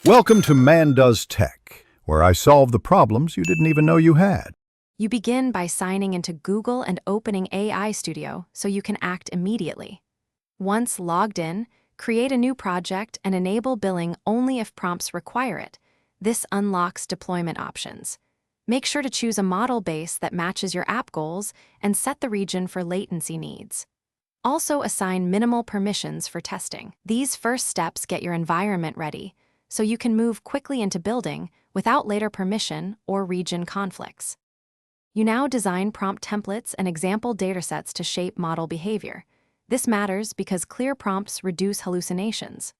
Welcome to Man Does Tech, where I solve the problems you didn't even know you had. You begin by signing into Google and opening AI Studio so you can act immediately. Once logged in, create a new project and enable billing only if prompts require it. This unlocks deployment options. Make sure to choose a model base that matches your app goals and set the region for latency needs. Also assign minimal permissions for testing. These first steps get your environment ready, so you can move quickly into building without later permission or region conflicts. You now design prompt templates and example datasets to shape model behavior. This matters because clear prompts reduce hallucinations.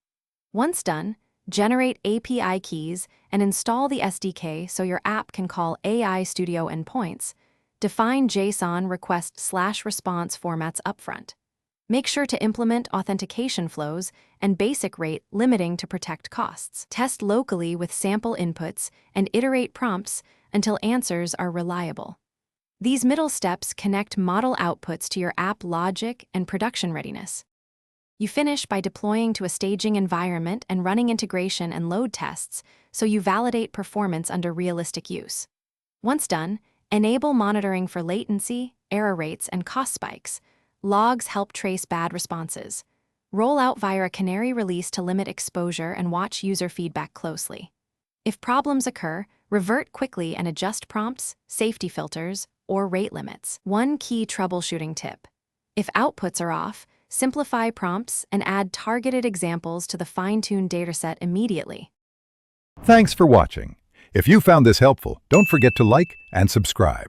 Once done, generate API keys and install the SDK so your app can call AI Studio endpoints. Define JSON request/response formats upfront. Make sure to implement authentication flows and basic rate limiting to protect costs. Test locally with sample inputs and iterate prompts until answers are reliable. These middle steps connect model outputs to your app logic and production readiness. You finish by deploying to a staging environment and running integration and load tests so you validate performance under realistic use. Once done, enable monitoring for latency, error rates, and cost spikes. Logs help trace bad responses. Roll out via a canary release to limit exposure and watch user feedback closely. If problems occur, revert quickly and adjust prompts, safety filters, or rate limits. One key troubleshooting tip: if outputs are off, simplify prompts and add targeted examples to the fine-tuned dataset immediately. Thanks for watching. If you found this helpful, don't forget to like and subscribe.